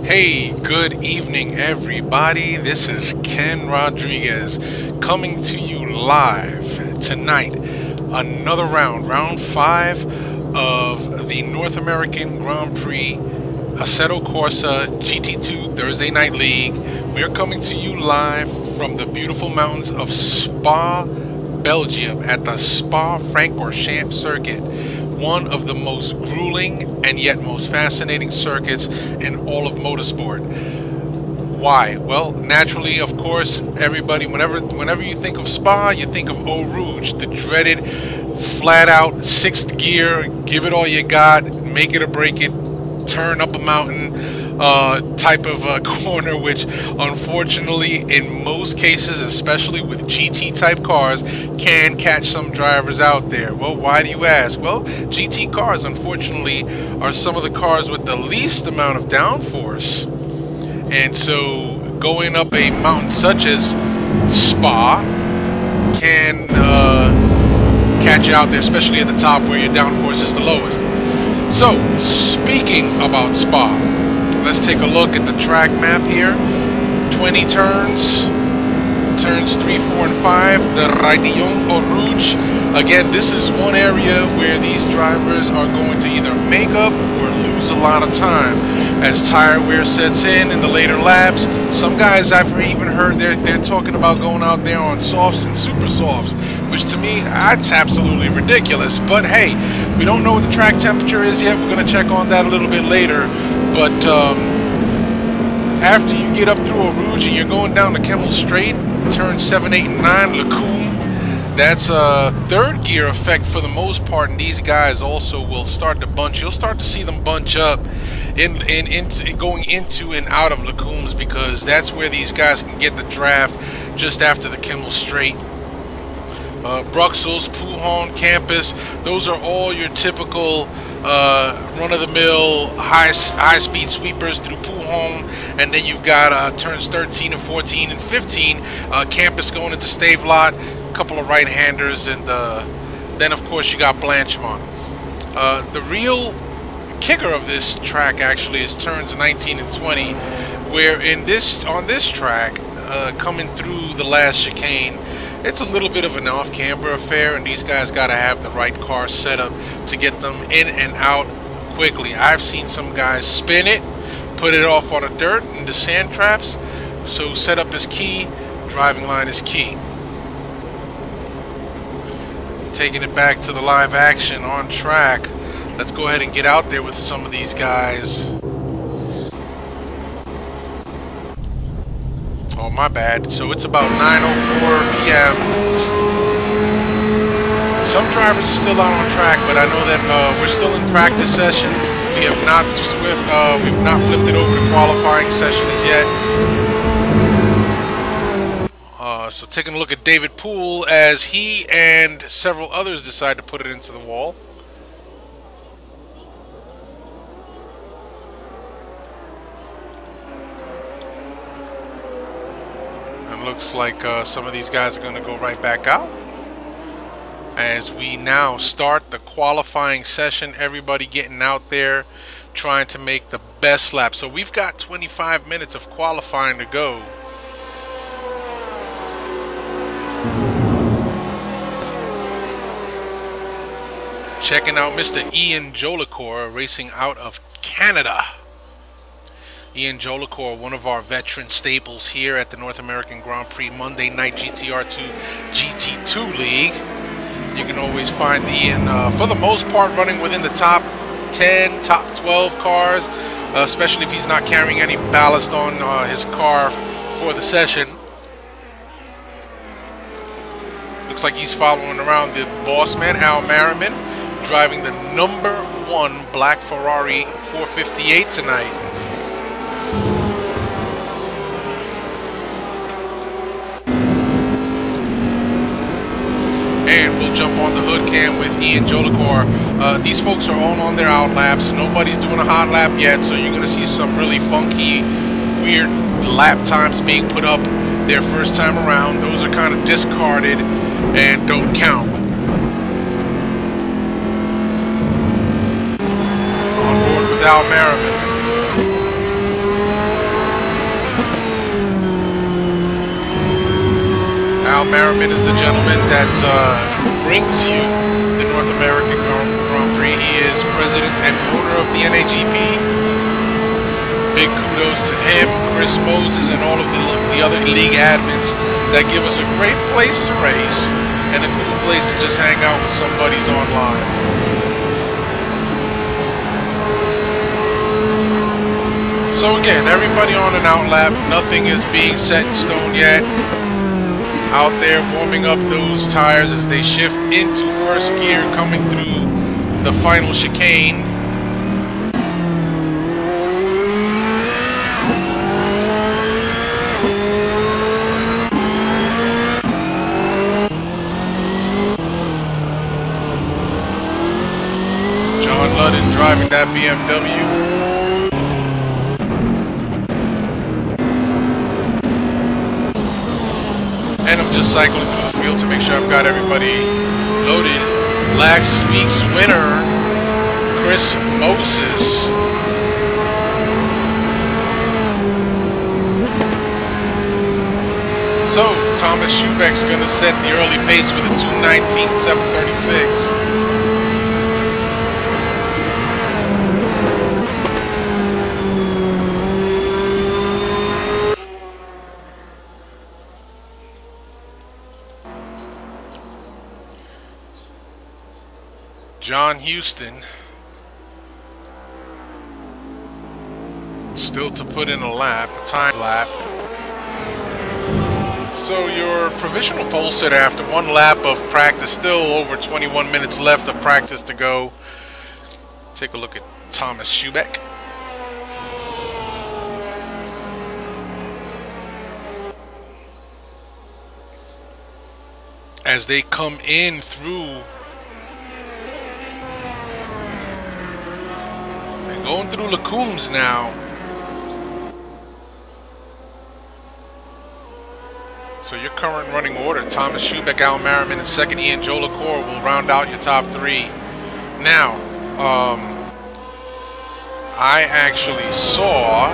Hey, good evening, everybody. This is Ken Rodriguez coming to you live tonight. Another round 5 of the North American Grand Prix Assetto Corsa GT2 Thursday Night League. We are coming to you live from the beautiful mountains of Spa, Belgium, at the Spa-Francorchamps circuit. One of the most grueling and yet most fascinating circuits in all of motorsport. Why? Well, naturally, of course, everybody, whenever you think of Spa, you think of Eau Rouge, the dreaded, flat-out, 6th gear, give it all you got, make it or break it, turn up a mountain type of corner, which unfortunately in most cases, especially with GT type cars, can catch some drivers out there. Well, why do you ask? Well, GT cars unfortunately are some of the cars with the least amount of downforce, and so going up a mountain such as Spa can catch you out there, especially at the top where your downforce is the lowest. So, speaking about Spa, let's take a look at the track map here. 20 turns, turns 3, 4, and 5, the Raidillon Eau Rouge. Again, this is one area where these drivers are going to either make up or lose a lot of time as tire wear sets in the later laps. Some guys I've even heard they're talking about going out there on softs and super softs, which to me, that's absolutely ridiculous. But hey, we don't know what the track temperature is yet. We're going to check on that a little bit later. But after you get up through Eau Rouge and you're going down the Kemmel Straight, turn 7, 8, and 9, Lecombe, that's a 3rd gear effect for the most part, and these guys also will start to bunch. You'll start to see them bunch up going into and out of Lecombe's, because that's where these guys can get the draft just after the Kemmel Straight. Bruxelles, Pouhon, Campus, those are all your typical run-of-the-mill high-speed sweepers through Pouhon, and then you've got turns 13 and 14 and 15, Campus going into Stavelot, a couple of right-handers, and then of course you got Blanchemont. The real kicker of this track actually is turns 19 and 20, where on this track, coming through the last chicane, it's a little bit of an off-camber affair, and these guys got to have the right car set up to get them in and out quickly. I've seen some guys spin it, put it off on the dirt and the sand traps. So setup is key, driving line is key. Taking it back to the live action on track, let's go ahead and get out there with some of these guys. Oh, my bad. So it's about 9:04 p.m. Some drivers are still out on track, but I know that we're still in practice session. We have not flipped it over to qualifying session as yet. So taking a look at David Poole as he and several others decide to put it into the wall. Looks like some of these guys are going to go right back out as we now start the qualifying session. Everybody getting out there trying to make the best lap. So we've got 25 minutes of qualifying to go. Checking out Mr. Ian Jolicoeur racing out of Canada. Ian Jolicoeur, one of our veteran staples here at the North American Grand Prix Monday Night GTR2 GT2 League. You can always find Ian, for the most part, running within the top 10, top 12 cars, especially if he's not carrying any ballast on his car for the session. Looks like he's following around the boss man, Al Merriman, driving the #1 black Ferrari 458 tonight. And we'll jump on the hood cam with Ian Jolicoeur. These folks are all on their out laps. Nobody's doing a hot lap yet, so you're going to see some really funky, weird lap times being put up their first time around. Those are kind of discarded and don't count. On board with Al Merriman. Al Merriman is the gentleman that brings you the North American Grand Prix. He is president and owner of the NAGP. Big kudos to him, Chris Moses, and all of the other league admins that give us a great place to race and a cool place to just hang out with some buddies online. So again, everybody on an out lap. Nothing is being set in stone yet. Out there warming up those tires as they shift into first gear, coming through the final chicane. John Ludden driving that BMW. And I'm just cycling through the field to make sure I've got everybody loaded. Last week's winner, Chris Moses. So, Thomas Schubeck's going to set the early pace with a 2:19.736. John Houston still to put in a lap, a time lap. So your provisional pole sitter after one lap of practice, still over 21 minutes left of practice to go. Take a look at Thomas Schubeck. As they come in through, going through Lacooms now. So your current running order, Thomas Schubeck, Al Merriman in second, Ian Joe LaCour will round out your top three. Now, I actually saw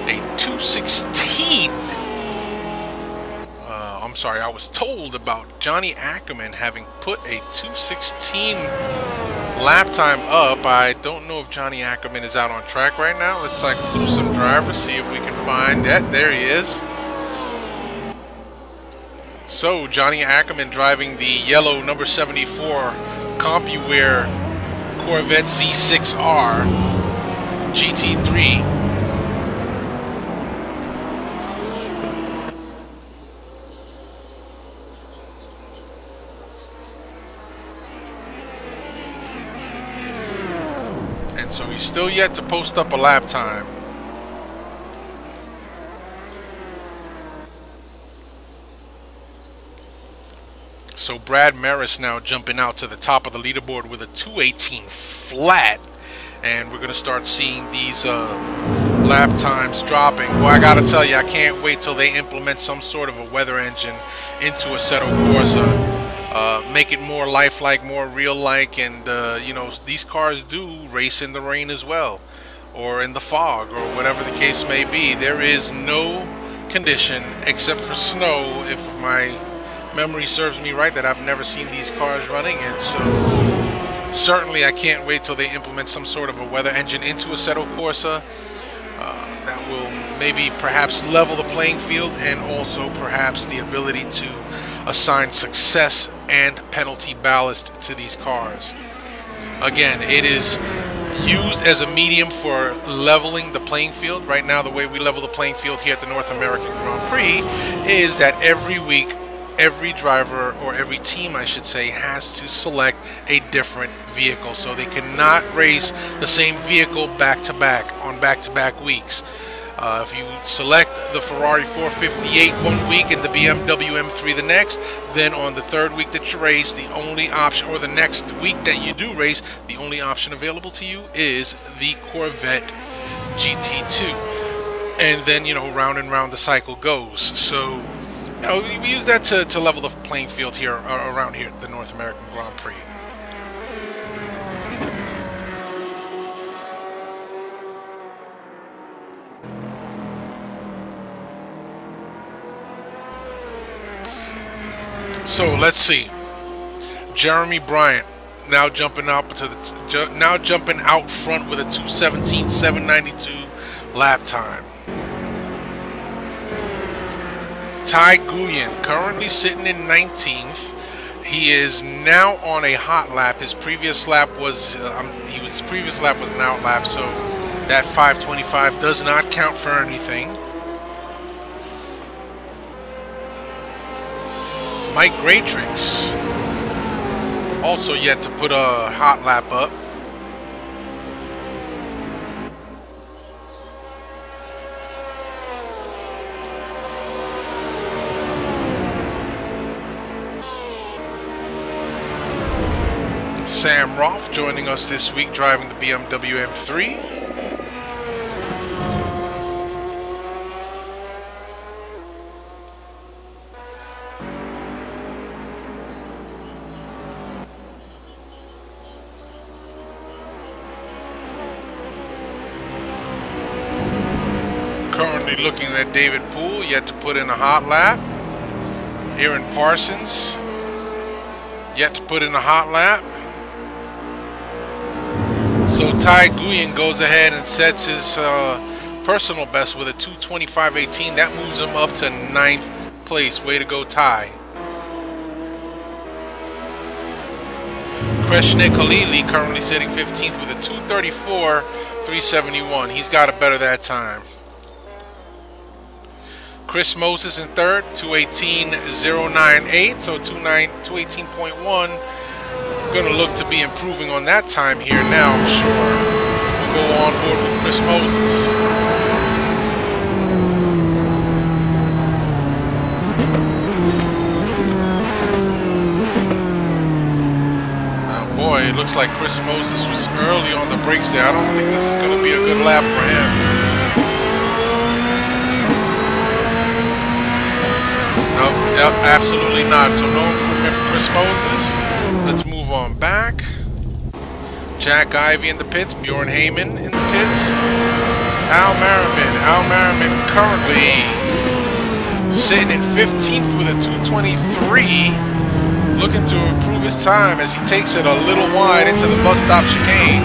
a 2:16. I'm sorry, I was told about Johnny Ackerman having put a 2:16 lap time up. I don't know if Johnny Ackerman is out on track right now. Let's cycle through some drivers, see if we can find that. There he is. So Johnny Ackerman driving the yellow number 74 CompuWear Corvette Z6R GT3. And so he's still yet to post up a lap time. So Brad Maris now jumping out to the top of the leaderboard with a 2:18 flat. And we're going to start seeing these lap times dropping. Well, I got to tell you, I can't wait till they implement some sort of a weather engine into Assetto Corsa. Make it more lifelike, more real-like, and you know, these cars do race in the rain as well, or in the fog, or whatever the case may be. There is no condition except for snow, if my memory serves me right, that I've never seen these cars running in. So certainly I can't wait till they implement some sort of a weather engine into Assetto Corsa. That will maybe perhaps level the playing field, and also perhaps the ability to assign success and penalty ballast to these cars. Again, it is used as a medium for leveling the playing field. Right now, the way we level the playing field here at the North American Grand Prix is that every week, every driver, or every team I should say, has to select a different vehicle. So they cannot race the same vehicle back-to-back on back-to-back weeks. If you select the Ferrari 458 one week and the BMW M3 the next, then on the third week that you race, the only option, or the next week that you do race, the only option available to you is the Corvette GT2. And then, you know, round and round the cycle goes. So, you know, we use that to level the playing field here, around here at the North American Grand Prix. So let's see. Jeremy Bryant now jumping out to the jumping out front with a 2:17.792 lap time. Ty Guyen currently sitting in 19th. He is now on a hot lap. His previous lap was his previous lap was an out lap, so that 5:25 does not count for anything. Mike Graytrix also yet to put a hot lap up. Sam Roth joining us this week, driving the BMW M3. Currently looking at David Poole, yet to put in a hot lap. Aaron Parsons, yet to put in a hot lap. So Ty Guyen goes ahead and sets his personal best with a 2:25.18. That moves him up to 9th place. Way to go, Ty. Kreshnik Halili currently sitting 15th with a 2:34.371. He's got to better that time. Chris Moses in third, 2:18.098, so 2:18.1. Going to look to be improving on that time here now, I'm sure. We'll go on board with Chris Moses. Oh boy, it looks like Chris Moses was early on the brakes there. I don't think this is going to be a good lap for him. Nope, yep, absolutely not. So no improvement for Chris Moses. Let's move on back. Jack Ivey in the pits. Bjorn Heyman in the pits. Al Merriman currently sitting in 15th with a 2:23. Looking to improve his time as he takes it a little wide into the bus stop chicane.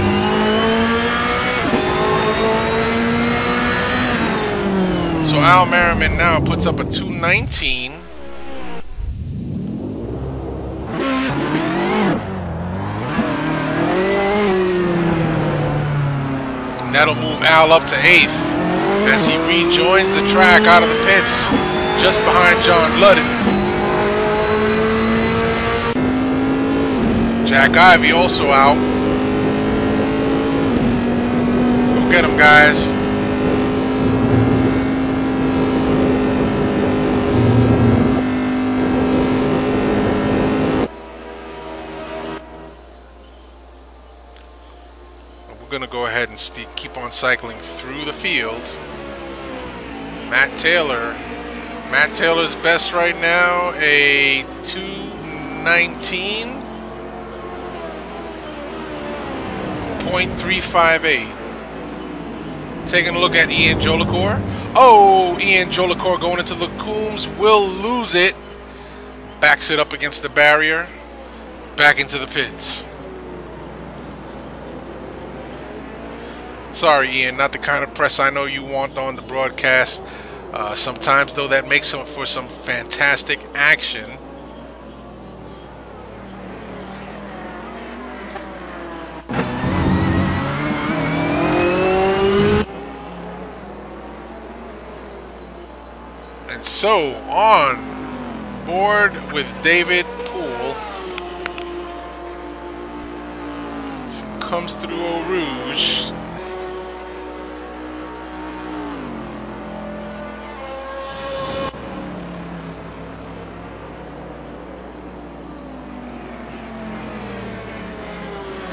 So Al Merriman now puts up a 2:19. That'll move Al up to 8th as he rejoins the track out of the pits just behind John Ludden. Jack Ivey also out. Go get him, guys. Going to go ahead and keep on cycling through the field. Matt Taylor's best right now, a 2:19.358. Taking a look at Ian Jolicoeur. Oh, Ian Jolicoeur going into the Coombs, will lose it. Backs it up against the barrier. Back into the pits. Sorry, Ian, not the kind of press I know you want on the broadcast. Sometimes, though, that makes for some fantastic action. And so, on board with David Poole. So comes through Eau Rouge.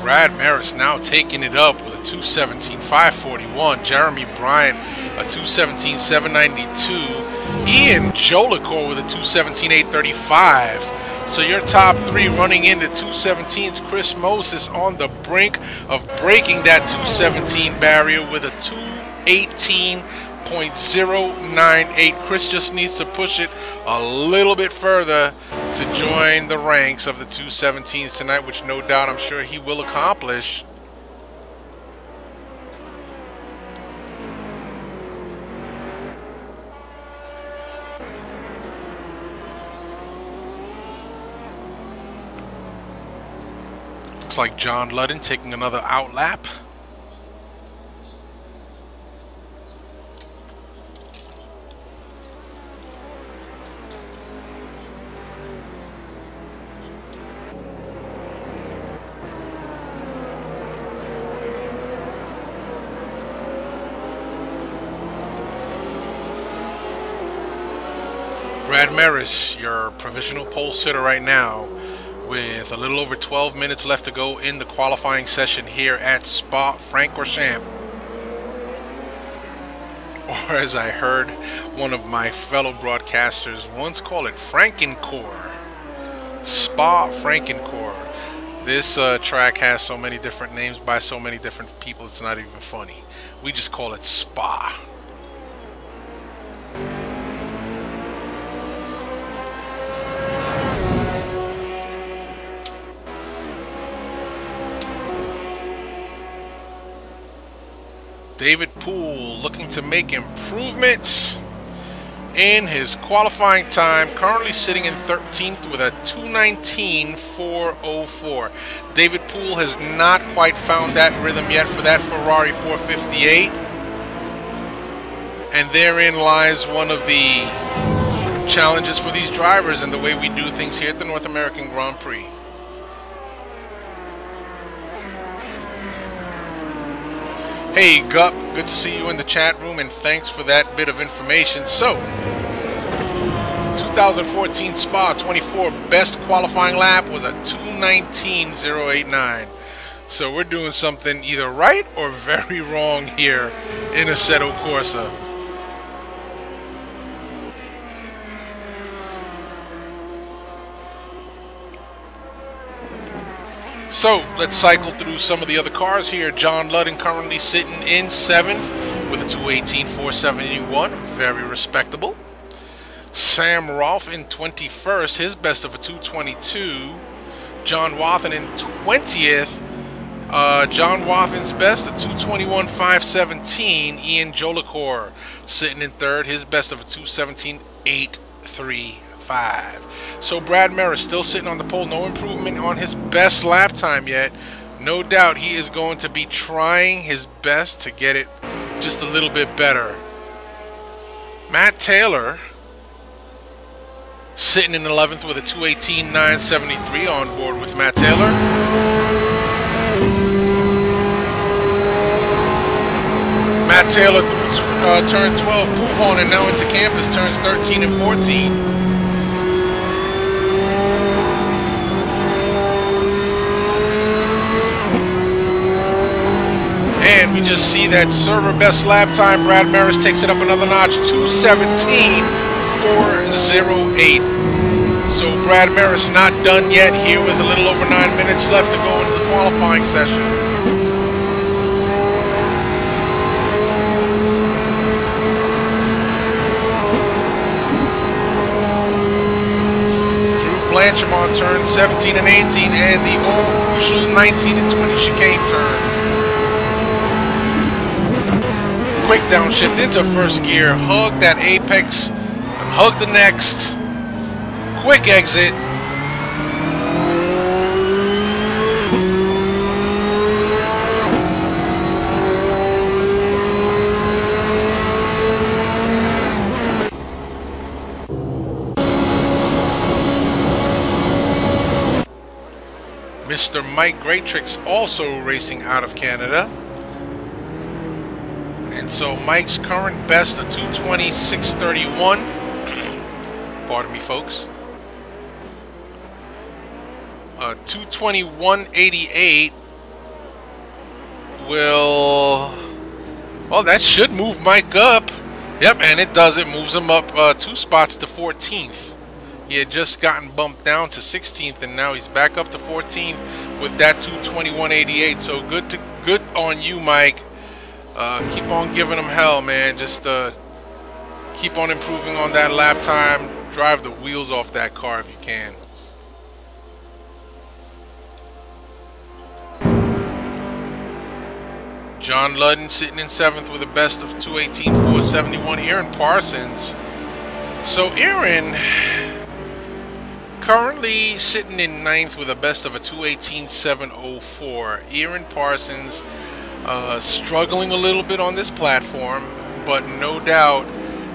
Brad Maris now taking it up with a 2:17.541. Jeremy Bryant, a 2:17.792. Ian Jolicoeur with a 2:17.835. So your top three running into 2:17s. Chris Moses on the brink of breaking that 2:17 barrier with a 2:18 228.098. Chris just needs to push it a little bit further to join the ranks of the 217s tonight, which no doubt I'm sure he will accomplish. Looks like John Ludden taking another out lap. Brad Maris, your provisional pole sitter right now, with a little over 12 minutes left to go in the qualifying session here at Spa-Francorchamps. Or as I heard one of my fellow broadcasters once call it, Frankencore. Spa-Frankencore. This track has so many different names by so many different people, it's not even funny. We just call it Spa. David Poole looking to make improvements in his qualifying time, currently sitting in 13th with a 2:19.404. David Poole has not quite found that rhythm yet for that Ferrari 458, and therein lies one of the challenges for these drivers and the way we do things here at the North American Grand Prix. Hey Gup, good to see you in the chat room, and thanks for that bit of information. So, 2014 Spa 24 best qualifying lap was a 2:19.089. So we're doing something either right or very wrong here in Assetto Corsa. So let's cycle through some of the other cars here. John Ludden currently sitting in 7th with a 2:18.471, very respectable. Sam Rolfe in 21st, his best of a 2:22. John Wathen in 20th. John Wathen's best, a 2:21.517. Ian Jolicoeur sitting in 3rd, his best of a 2:17.835. So Brad Maris still sitting on the pole, no improvement on his best lap time yet. No doubt he is going to be trying his best to get it just a little bit better. Matt Taylor sitting in 11th with a 2:18.973. On board with Matt Taylor. Matt Taylor through turn 12, Pujon, and now into campus turns 13 and 14. And we just see that server best lap time. Brad Maris takes it up another notch, 2:17.408. So Brad Maris not done yet here with a little over 9 minutes left to go into the qualifying session. Drew Blanchard on turns 17 and 18 and the all-crucial 19 and 20 chicane turns. Quick downshift into first gear, hug that apex, and hug the next. Quick exit. Mr. Mike Greatrix also racing out of Canada. And so Mike's current best, a 2:20.631. Pardon me, folks. 2:21.88 will... Well, that should move Mike up. Yep, and it does. It moves him up 2 spots to 14th. He had just gotten bumped down to 16th, and now he's back up to 14th with that 2:21.88. So good on you, Mike. Keep on giving them hell, man. Just keep on improving on that lap time. Drive the wheels off that car if you can. John Ludden sitting in 7th with a best of 2:18.471. Aaron Parsons. So Aaron currently sitting in 9th with a best of a 2:18.704. Aaron Parsons struggling a little bit on this platform, but no doubt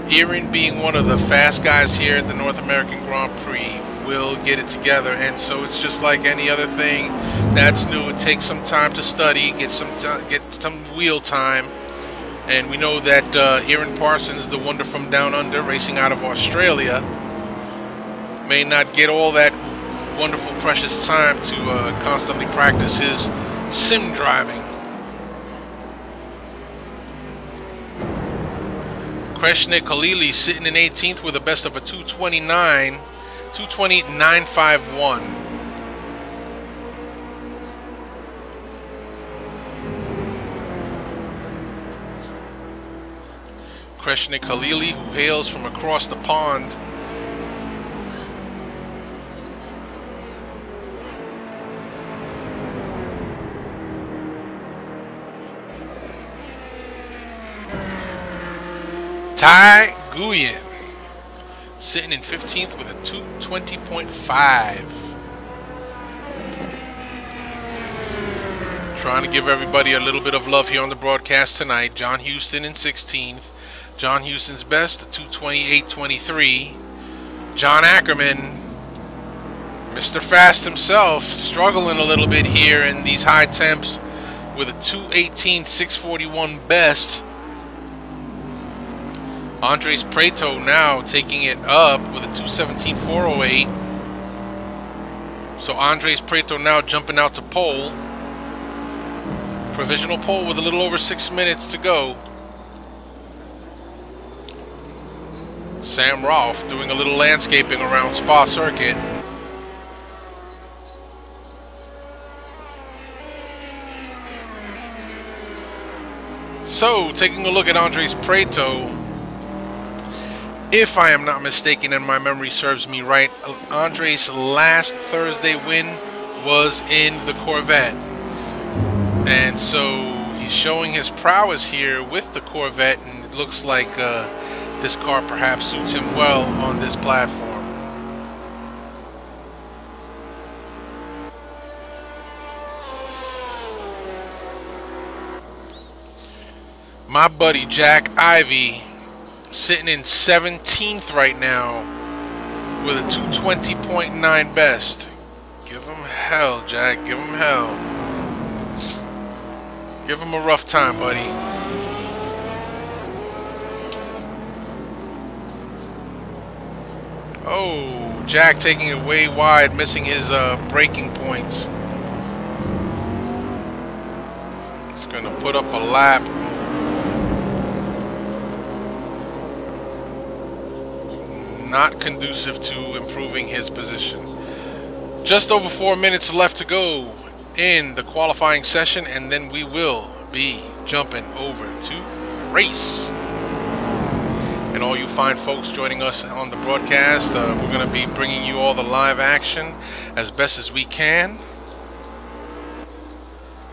Aaron, being one of the fast guys here at the North American Grand Prix, will get it together. And so it's just like any other thing that's new. It takes some time to study, get some wheel time. And we know that Aaron Parsons, the wonder from down under, racing out of Australia, may not get all that wonderful precious time to constantly practice his sim driving. Kreshnik Khalili sitting in 18th with a best of a 2:20.951. Kreshnik Khalili, who hails from across the pond. Ty Nguyen sitting in 15th with a 2:20.5. Trying to give everybody a little bit of love here on the broadcast tonight. John Houston in 16th. John Houston's best, a 2:28.23. John Ackerman, Mr. Fast himself, struggling a little bit here in these high temps with a 2:18.641 best. Andres Preto now taking it up with a 2:17.408. So Andres Preto now jumping out to pole. Provisional pole with a little over 6 minutes to go. Sam Rolfe doing a little landscaping around Spa Circuit. So, taking a look at Andres Preto, if I am not mistaken and my memory serves me right, Andres' last Thursday win was in the Corvette. And so he's showing his prowess here with the Corvette, and it looks like this car perhaps suits him well on this platform. My buddy Jack Ivey sitting in 17th right now with a 2:20.9 best. Give him hell, Jack. Give him hell. Give him a rough time, buddy. Oh, Jack taking it way wide, missing his braking points. He's going to put up a lap. Not conducive to improving his position. Just over 4 minutes left to go in the qualifying session, and then we will be jumping over to race. And all you fine folks joining us on the broadcast, we're going to be bringing you all the live action as best as we can.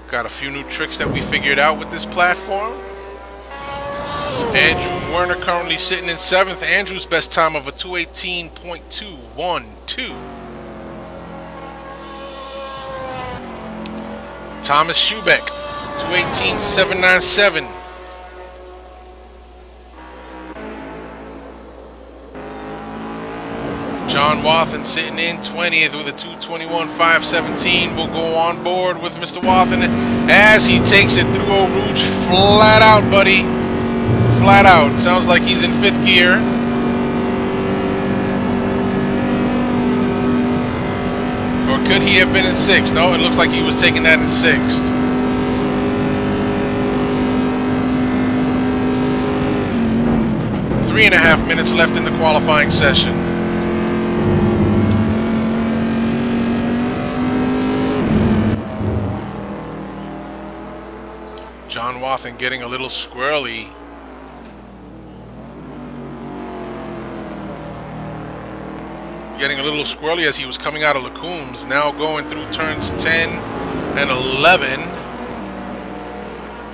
Got a few new tricks that we figured out with this platform. Andrew Werner currently sitting in 7th. Andrew's best time of a 2:18.212. Thomas Schubeck, 2:18.797. John Wathen sitting in 20th with a 2:21.517. We'll go on board with Mr. Wathen as he takes it through Eau Rouge flat out, buddy. Flat out. Sounds like he's in 5th gear. Or could he have been in 6th? No, it looks like he was taking that in 6th. Three and a half minutes left in the qualifying session. John Wathen getting a little squirrely. Getting a little squirrely as he was coming out of Lacooms. Now going through turns 10 and 11.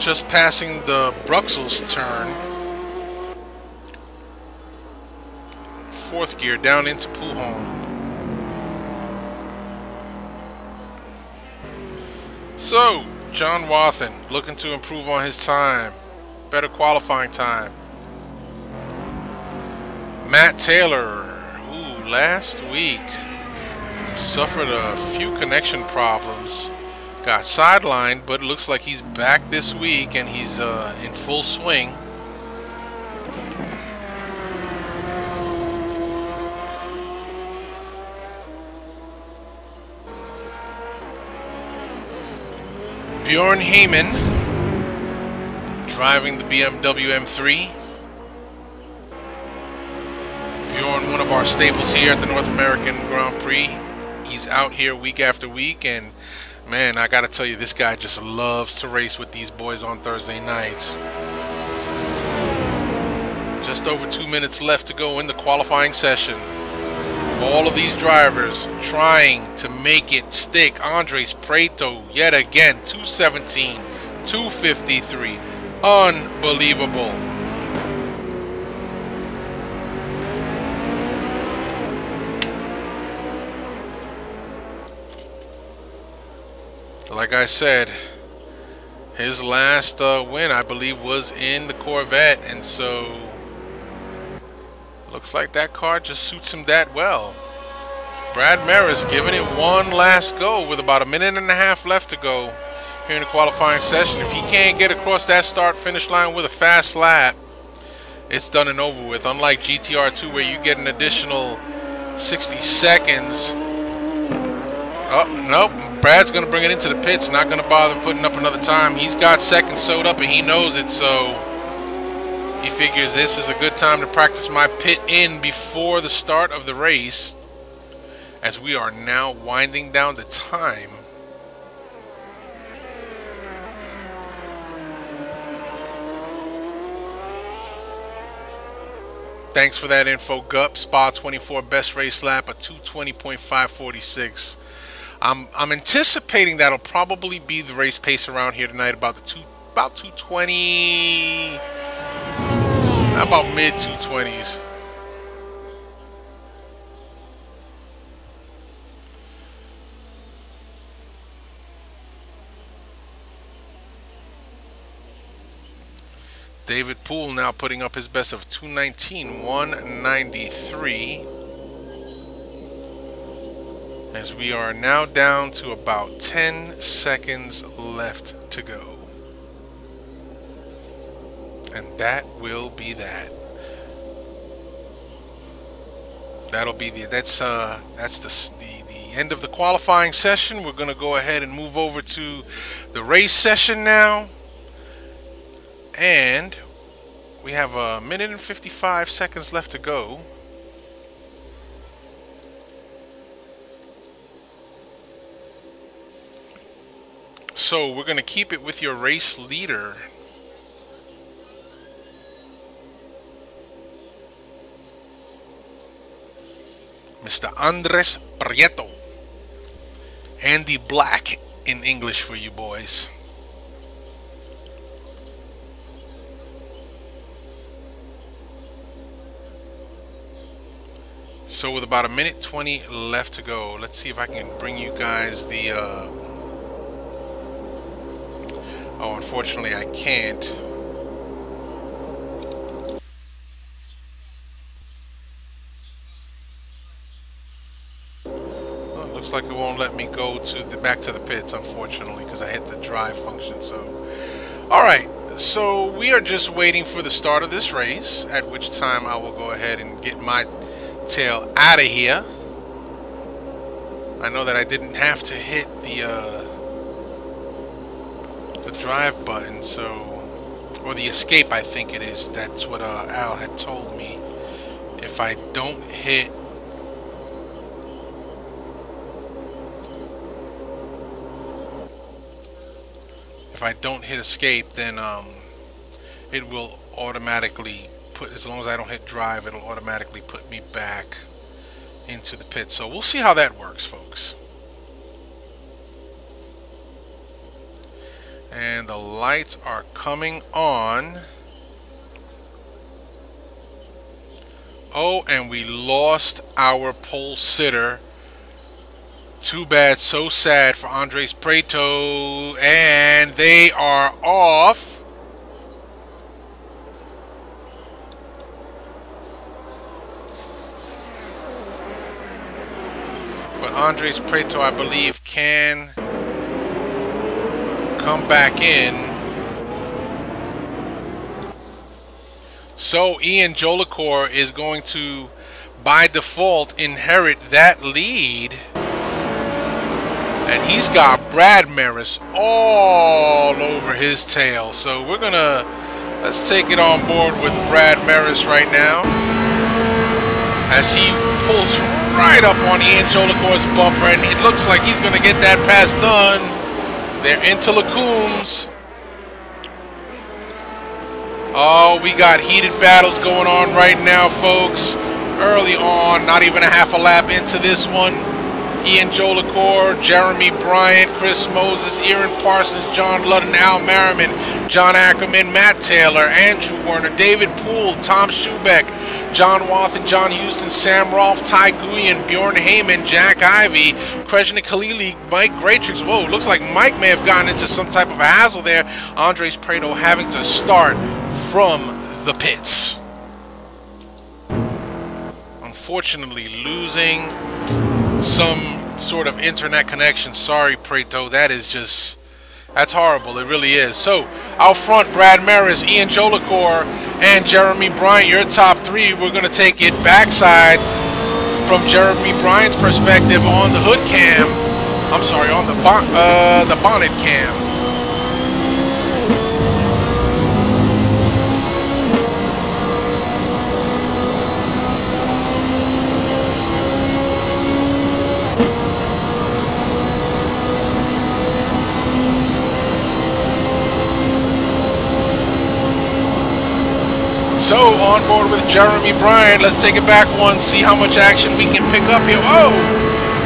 Just passing the Bruxelles turn. Fourth gear down into Pujon. So, John Wathen looking to improve on his time. Better qualifying time. Matt Taylor, last week suffered a few connection problems. Got sidelined, but it looks like he's back this week and he's in full swing. Bjorn Heyman driving the BMW M3. Bjorn, one of our staples here at the North American Grand Prix. He's out here week after week, and man, I gotta tell you, this guy just loves to race with these boys on Thursday nights. Just over 2 minutes left to go in the qualifying session. All of these drivers trying to make it stick. Andres Prieto, yet again, 217, 253. Unbelievable. Like I said, his last win, I believe, was in the Corvette, and so looks like that car just suits him that well. Brad Maris giving it one last go with about a minute and a half left to go here in the qualifying session. If he can't get across that start-finish line with a fast lap, it's done and over with. Unlike GTR2, where you get an additional 60 seconds. Oh, nope. Brad's going to bring it into the pits. Not going to bother putting up another time. He's got seconds sewed up and he knows it, so he figures this is a good time to practice my pit in before the start of the race, as we are now winding down the time. Thanks for that info, Gup. Spa 24 best race lap, a 220.546. I'm anticipating that'll probably be the race pace around here tonight, about 220, about mid 220s. David Poole now putting up his best of 219.193. As we are now down to about 10 seconds left to go. And that will be that. That'll be that's the end of the qualifying session. We're going to go ahead and move over to the race session now. And we have a minute and 55 seconds left to go. So we're going to keep it with your race leader, Mr. Andres Prieto. Andy Black in English for you boys. So with about a minute 20 left to go, let's see if I can bring you guys the oh, unfortunately I can't. Well, it looks like it won't let me go to the back to the pits, unfortunately, because I hit the drive function. So, all right. So we are just waiting for the start of this race, at which time I will go ahead and get my tail out of here. I know that I didn't have to hit the drive button, so, or the escape, I think it is. That's what Al had told me. If I don't hit I don't hit escape, then it will automatically put, as long as I don't hit drive, it'll automatically put me back into the pit. So we'll see how that works, folks. And the lights are coming on. Oh, and we lost our pole sitter. Too bad, so sad for Andres Prieto. And they are off. But Andres Prieto, I believe, can come back in. So Ian Jolicoeur is going to, by default, inherit that lead. And he's got Brad Maris all over his tail. So we're gonna, let's take it on board with Brad Maris right now, as he pulls right up on Ian Jolicoeur's bumper, and it looks like he's gonna get that pass done. They're into Lacooms. Oh, we got heated battles going on right now, folks. Early on, not even a half a lap into this one. Ian Jolicoeur, Jeremy Bryant, Chris Moses, Aaron Parsons, John Ludden, Al Merriman, John Ackerman, Matt Taylor, Andrew Werner, David Poole, Tom Schubeck, John Wathen, John Houston, Sam Rolfe, Ty Guyen, Bjorn Heyman, Jack Ivey, Krejnik Khalili, Mike Gratrix. Whoa, looks like Mike may have gotten into some type of a hassle there. Andres Prieto having to start from the pits. Unfortunately, losing some sort of internet connection. Sorry, Prieto. That is just, that's horrible. It really is. So, out front, Brad Maris, Ian Jolicoeur, and Jeremy Bryant, your top three. We're going to take it backside from Jeremy Bryant's perspective on the hood cam. I'm sorry, on the bonnet cam. So, on board with Jeremy Bryant, let's take it back one, see how much action we can pick up here. Oh,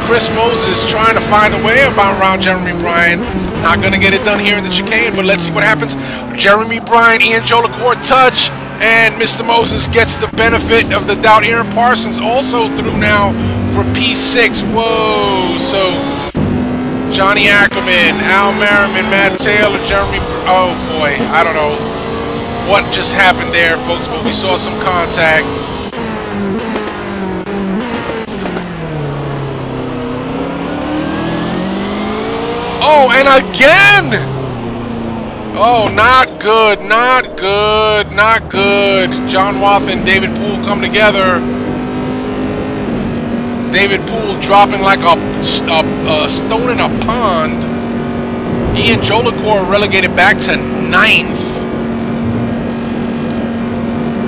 Chris Moses trying to find a way around Jeremy Bryant. Not going to get it done here in the chicane, but let's see what happens. Jeremy Bryant, Ian Jolicoeur touch, and Mr. Moses gets the benefit of the doubt. Aaron Parsons also through now for P6. Whoa, so Johnny Ackerman, Al Merriman, Matt Taylor, Jeremy, oh boy, I don't know what just happened there, folks, but we saw some contact. Oh, and again! Oh, not good, not good, not good. John Wathen, David Poole come together. David Poole dropping like a stone in a pond. Ian Jolicoeur relegated back to 9th.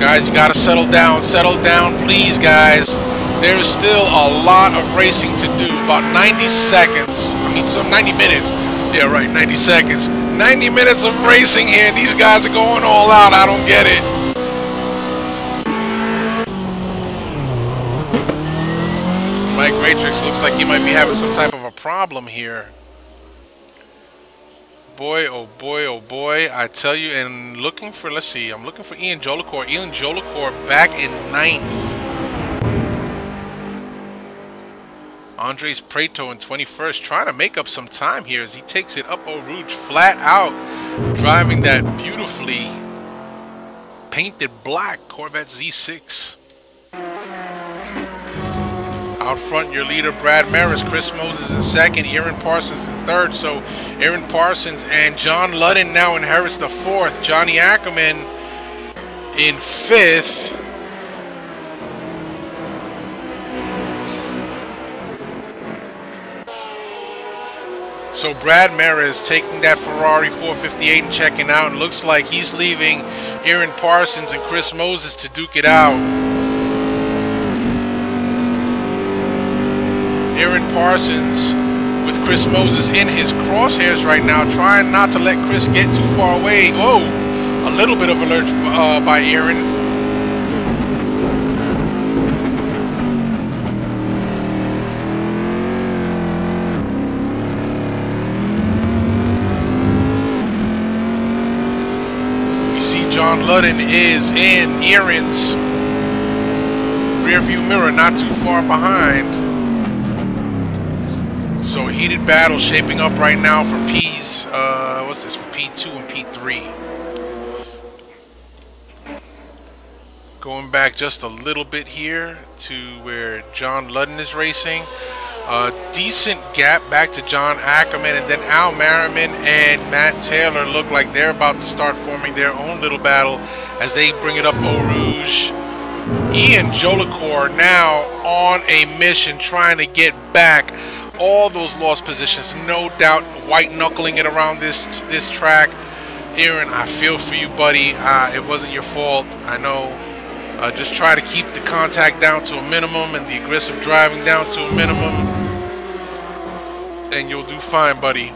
Guys, you gotta settle down, please, guys. There's still a lot of racing to do. About 90 seconds. I mean, some 90 minutes. Yeah, right, 90 seconds. 90 minutes of racing here, and these guys are going all out. I don't get it. Mike Gratrix looks like he might be having some type of a problem here. Boy, oh boy, oh boy, I tell you, and looking for, let's see, I'm looking for Ian Jolicoeur. Ian Jolicoeur back in 9th. Andres Prieto in 21st, trying to make up some time here as he takes it up Eau Rouge flat out, driving that beautifully painted black Corvette Z6. Out front, your leader, Brad Maris. Chris Moses in second. Aaron Parsons in third. So, Aaron Parsons and John Ludden now inherits the 4th. Johnny Ackerman in 5th. So, Brad Maris taking that Ferrari 458 and checking out. And looks like he's leaving Aaron Parsons and Chris Moses to duke it out. Aaron Parsons with Chris Moses in his crosshairs right now, trying not to let Chris get too far away. Whoa, a little bit of a lurch by Aaron. John Ludden is in Aaron's rearview mirror, not too far behind. So a heated battle shaping up right now for P's. What's this, for P2 and P3? Going back just a little bit here to where John Ludden is racing. Decent gap back to John Ackerman, and then Al Merriman and Matt Taylor look like they're about to start forming their own little battle as they bring it up Eau Rouge. Ian Jolicoeur now on a mission, trying to get back all those lost positions. No doubt white knuckling it around this track. Aaron, I feel for you, buddy. It wasn't your fault, I know. Just try to keep the contact down to a minimum and the aggressive driving down to a minimum, and you'll do fine, buddy.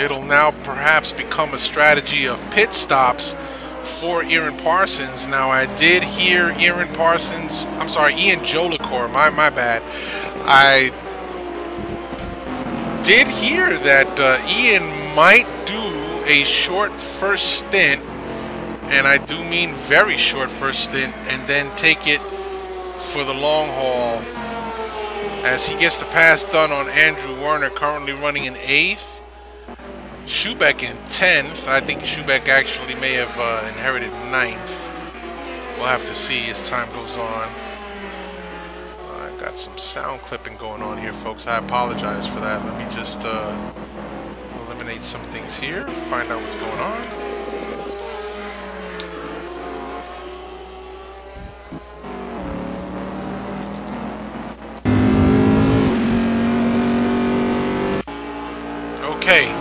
It'll now perhaps become a strategy of pit stops for Aaron Parsons. Now, I did hear Ian Jolicoeur, my bad. I did hear that Ian might do a short first stint, and I do mean very short first stint, and then take it for the long haul as he gets the pass done on Andrew Werner, currently running in 8th. Schubeck in 10th. I think Schubeck actually may have inherited 9th. We'll have to see as time goes on. I've got some sound clipping going on here, folks. I apologize for that. Let me just eliminate some things here, find out what's going on. Okay,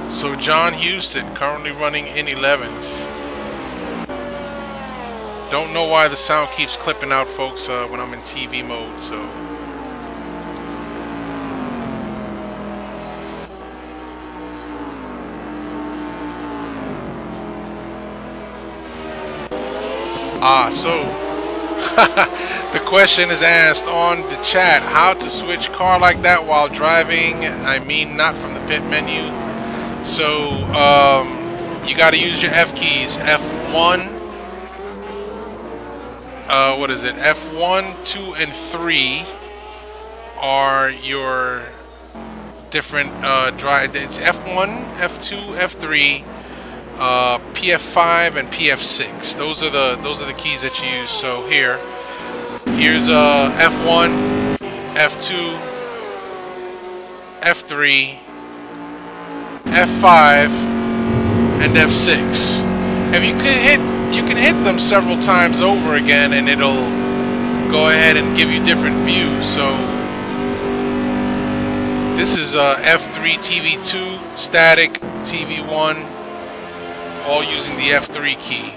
so John Houston currently running in 11th. Don't know why the sound keeps clipping out, folks, when I'm in TV mode, so so the question is asked on the chat, how to switch car like that while driving. I mean, not from the pit menu. So you got to use your F keys. F1, what is it? F1, 2, and 3 are your different drive. It's F1, F2, F3. PF5 and PF6. Those are the keys that you use. So here's F1, F2, F3, F5, and F6. And you can hit them several times over again, and it'll go ahead and give you different views. So this is F3 TV2, static TV1. All using the F3 key.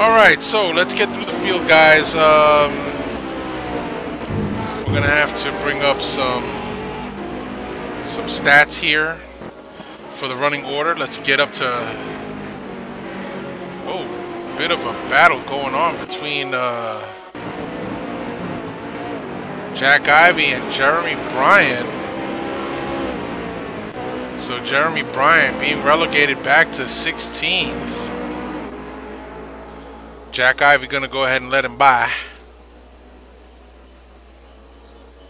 Alright, so let's get through the field, guys. We're gonna have to bring up some stats here for the running order. Let's get up to a bit of a battle going on between Jack Ivey and Jeremy Bryant. So Jeremy Bryant being relegated back to 16th. Jack Ivey gonna go ahead and let him by.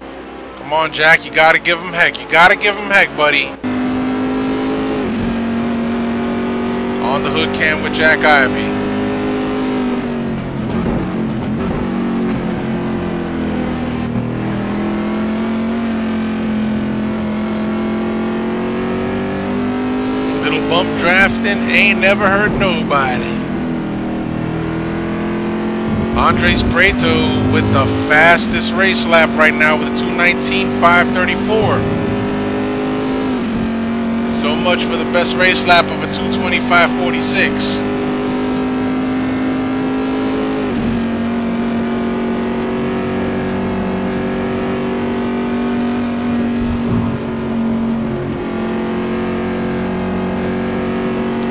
Come on, Jack, you gotta give him heck. You gotta give him heck, buddy. On the hood cam with Jack Ivey. Bump drafting ain't never hurt nobody. Andres Prieto with the fastest race lap right now with a 2:19.534. So much for the best race lap of a 2:25.46.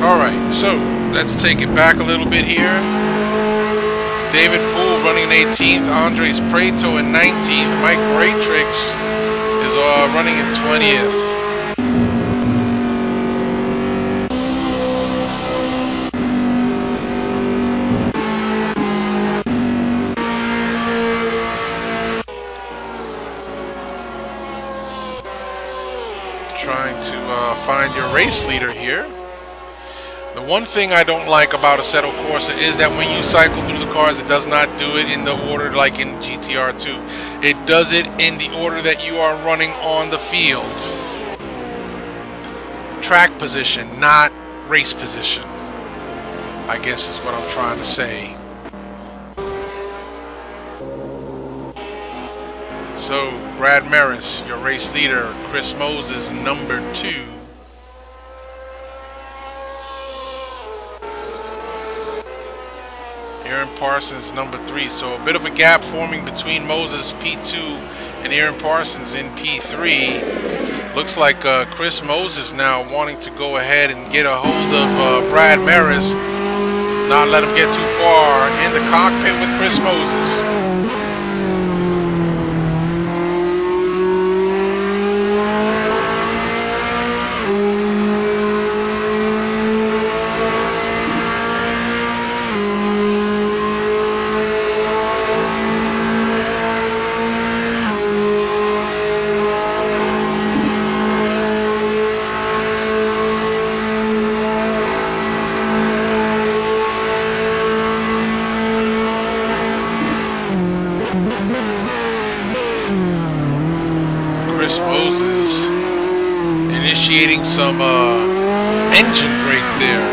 Alright, so let's take it back a little bit here. David Poole running in 18th, Andres Preto in 19th, Mike Greatrix is running in 20th. Trying to find your race leader here. The one thing I don't like about Assetto Corsa is that when you cycle through the cars, it does not do it in the order like in GTR 2. It does it in the order that you are running on the field. Track position, not race position, I guess is what I'm trying to say. So, Brad Maris, your race leader, Chris Moses, number 2. Aaron Parsons, number 3. So a bit of a gap forming between Moses, P2, and Aaron Parsons in P3. Looks like Chris Moses now wanting to go ahead and get a hold of Brad Maris. Not let him get too far in the cockpit with Chris Moses. Moses initiating some engine brake there.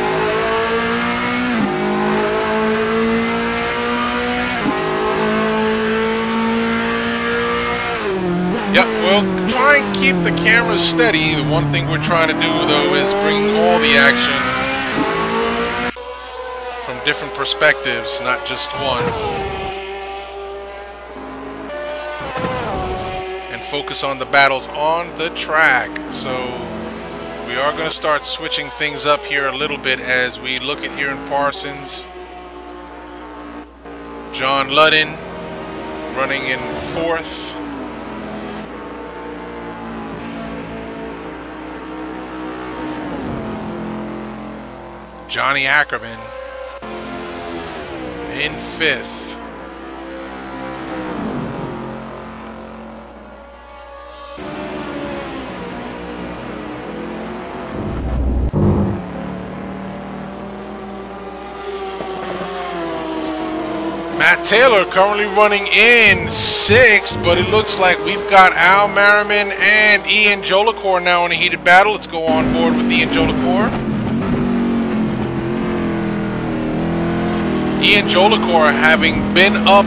Yep, we'll try and keep the camera steady. The one thing we're trying to do though is bring all the action from different perspectives, not just one. Focus on the battles on the track. So we are going to start switching things up here a little bit as we look at Aaron Parsons. John Ludden running in 4th. Johnny Ackerman in 5th. Matt Taylor currently running in 6th, but it looks like we've got Al Merriman and Ian Jolicoeur now in a heated battle. Let's go on board with Ian Jolicoeur. Ian Jolicoeur, having been up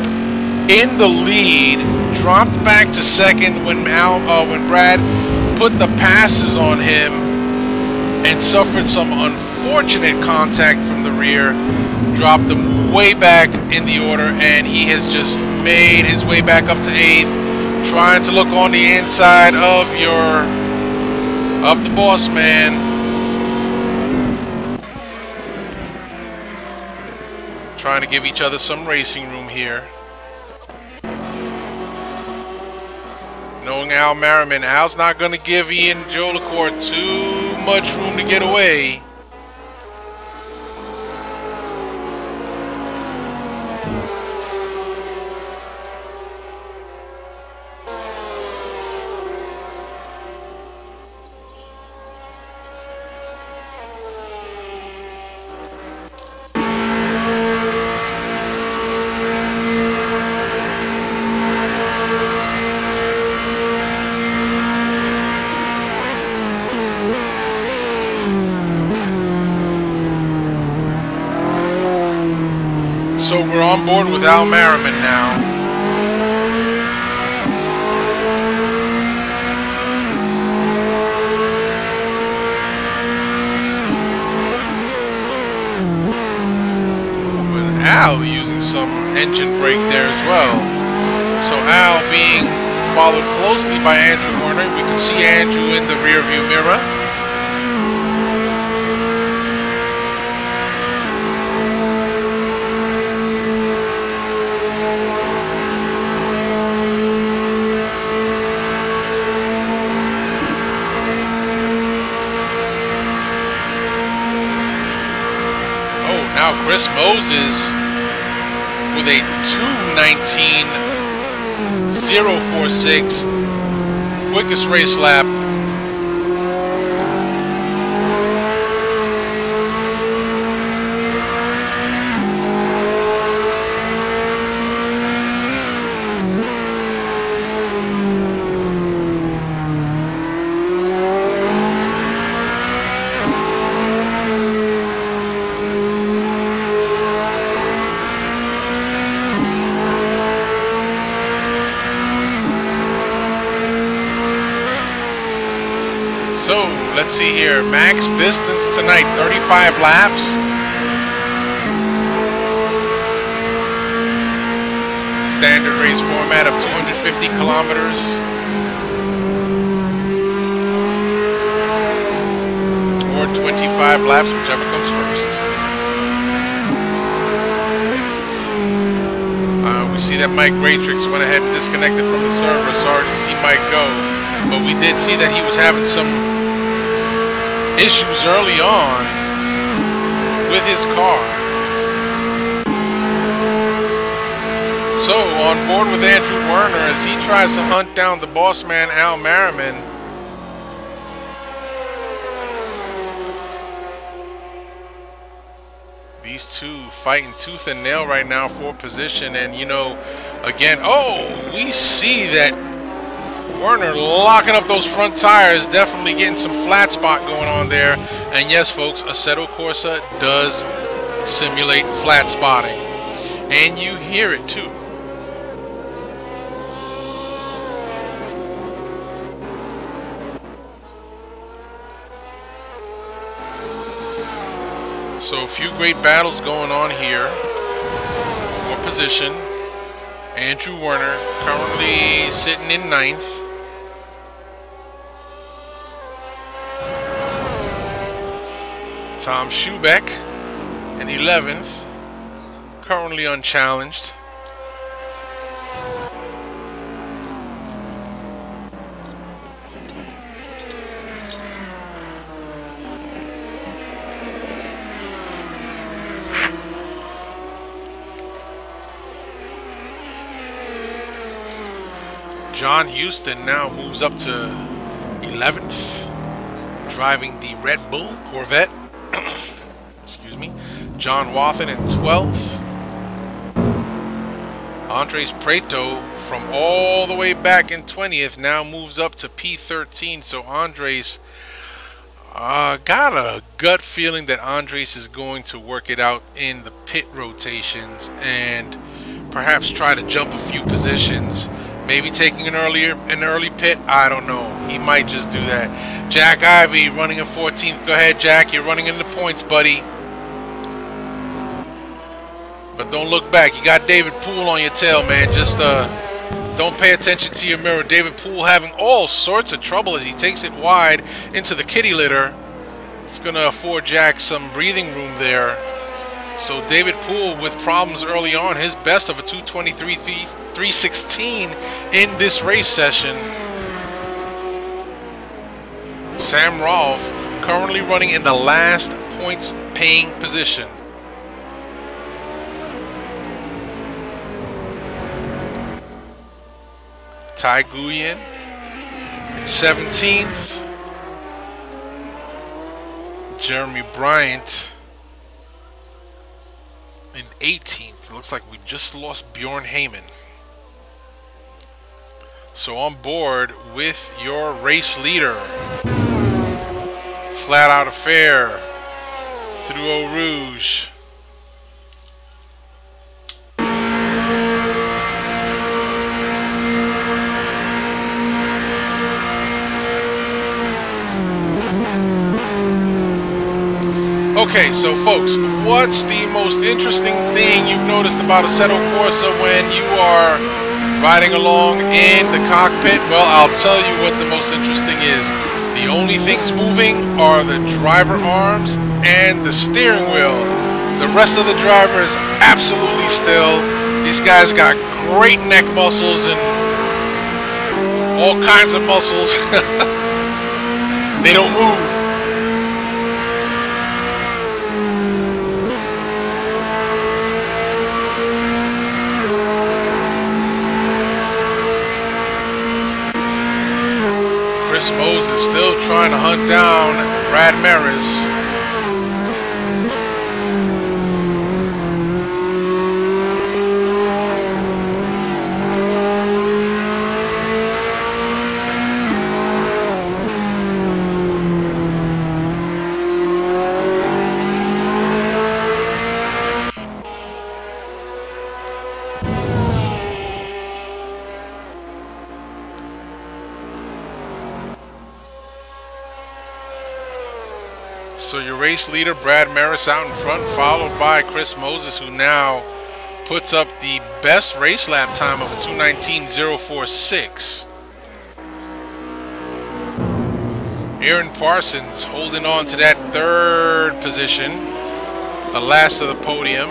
in the lead, dropped back to 2nd when Brad put the passes on him and suffered some unfortunate contact from the rear. Dropped him way back in the order, and he has just made his way back up to 8th, trying to look on the inside of the boss man. Trying to give each other some racing room here. Knowing Al Merriman, Al's not going to give Ian Jolicoeur too much room to get away. So we're on board with Al Merriman now. Al using some engine brake there as well. So Al being followed closely by Andrew Werner. We can see Andrew in the rear view mirror. Now Chris Moses with a 2:19.046 quickest race lap. So, let's see here. Max distance tonight, 35 laps. Standard race format of 250 kilometers. Or 25 laps, whichever comes first. We see that Mike Graytrix went ahead and disconnected from the server. Sorry to see Mike go. But we did see that he was having some issues early on with his car. So on board with Andrew Werner as he tries to hunt down the boss man Al Merriman. These two fighting tooth and nail right now for position, and you know, again, we see that Werner locking up those front tires, definitely getting some flat spot going on there. And yes, folks, Assetto Corsa does simulate flat spotting. And you hear it too. So a few great battles going on here for position. Andrew Werner currently sitting in 9th. Tom Schubeck in 11th, currently unchallenged. John Houston now moves up to 11th, driving the Red Bull Corvette. Excuse me. John Wathen in 12th. Andres Preto from all the way back in 20th now moves up to P13. So Andres, got a gut feeling that Andres is going to work it out in the pit rotations and perhaps try to jump a few positions. Maybe taking an early pit. I don't know. He might just do that. Jack Ivey running in 14th. Go ahead, Jack. You're running in the points, buddy. But don't look back. You got David Poole on your tail, man. Just don't pay attention to your mirror. David Poole having all sorts of trouble as he takes it wide into the kitty litter. It's going to afford Jack some breathing room there. So David Poole with problems early on. His best of a 2:23.316 in this race session. Sam Rolfe currently running in the last points paying position. Ty Guyen in 17th. Jeremy Bryant in 18th. Looks like we just lost Bjorn Heyman. So on board with your race leader. Flat Out Affair through Eau Rouge. Okay, so folks, what's the most most interesting thing you've noticed about Assetto Corsa when you are riding along in the cockpit? Well, I'll tell you what the most interesting is. The only things moving are the driver arms and the steering wheel. The rest of the driver is absolutely still. These guys got great neck muscles and all kinds of muscles. They don't move. Chris Moses still trying to hunt down Brad Maris. So your race leader, Brad Maris, out in front, followed by Chris Moses, who now puts up the best race lap time of a 2:19.046. Aaron Parsons holding on to that third position, the last of the podium.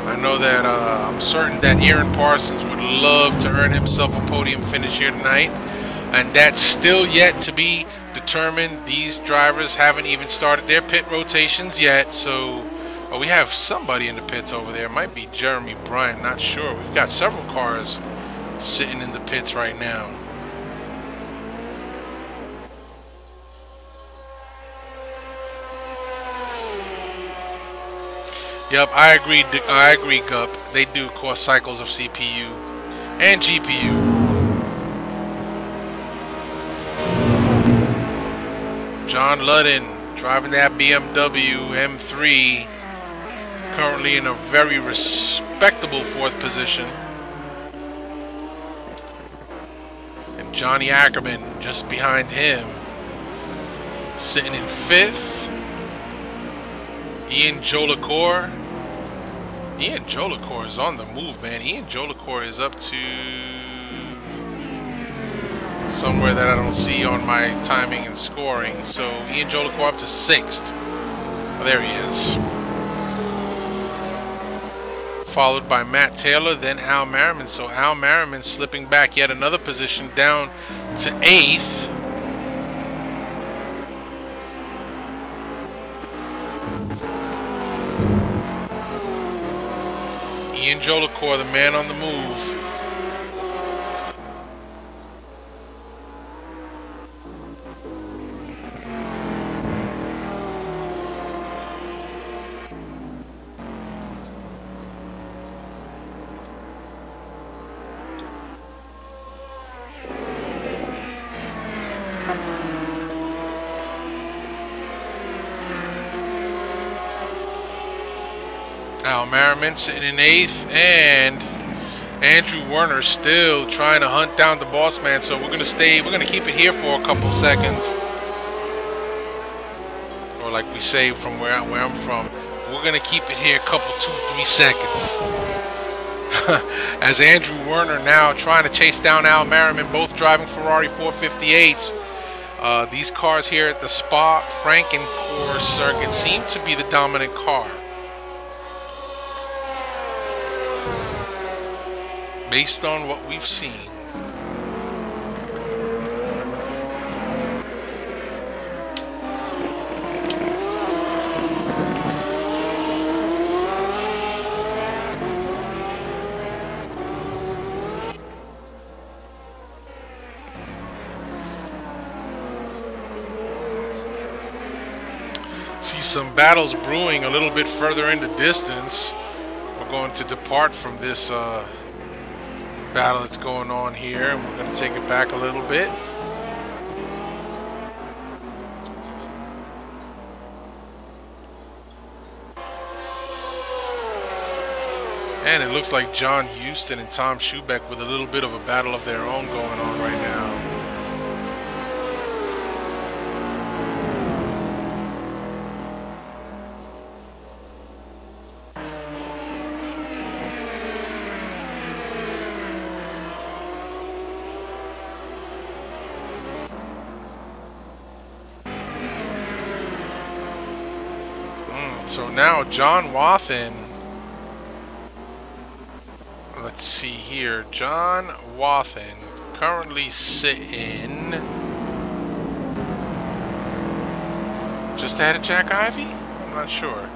I know that I'm certain that Aaron Parsons would love to earn himself a podium finish here tonight, and that's still yet to be determined. These drivers haven't even started their pit rotations yet, so we have somebody in the pits over there. It might be Jeremy Bryant, not sure. We've got several cars sitting in the pits right now. Yep, I agree, Gup. They do cost cycles of CPU and GPU. John Ludden driving that BMW M3, currently in a very respectable fourth position. And Johnny Ackerman just behind him, sitting in fifth. Ian Jolicoeur. Ian Jolicoeur is on the move, man. Ian Jolicoeur is up to somewhere that I don't see on my timing and scoring. So Ian Jolicoeur up to sixth. Oh, there he is. Followed by Matt Taylor, then Al Merriman. So Al Merriman slipping back yet another position down to eighth. Ian Jolicoeur, the man on the move. Al Merriman sitting in eighth, and Andrew Werner still trying to hunt down the boss man. So we're gonna keep it here for a couple seconds, or like we say from where I'm from, we're gonna keep it here a couple 2-3 seconds. As Andrew Werner now trying to chase down Al Merriman, both driving Ferrari 458s. These cars here at the Spa Frankencourt circuit seem to be the dominant car, based on what we've seen. See some battles brewing a little bit further in the distance. We're going to depart from this battle that's going on here, and we're going to take it back a little bit. And it looks like John Houston and Tom Schubeck with a little bit of a battle of their own going on right now. So now John Wathen. Let's see here. John Wathen currently sitting just ahead of Jack Ivy? I'm not sure.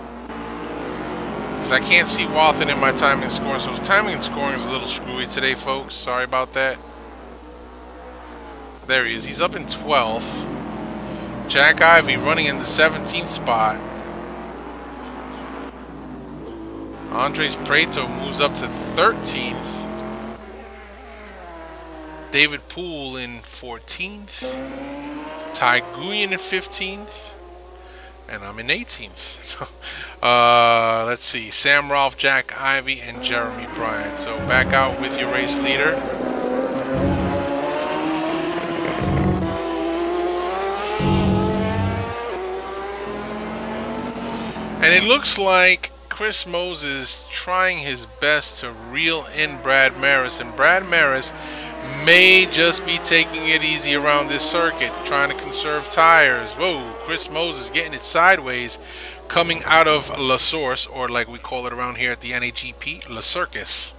Because I can't see Wathen in my timing and scoring. So timing and scoring is a little screwy today, folks. Sorry about that. There he is. He's up in 12th. Jack Ivy running in the 17th spot. Andres Preto moves up to 13th. David Poole in 14th. Ty Guyen in 15th. And I'm in 18th. Let's see. Sam Rolfe, Jack Ivy, and Jeremy Bryant. So back out with your race leader. And it looks like Chris Moses trying his best to reel in Brad Maris. And Brad Maris may just be taking it easy around this circuit, trying to conserve tires. Whoa, Chris Moses getting it sideways, coming out of La Source, or like we call it around here at the NAGP, La Circus.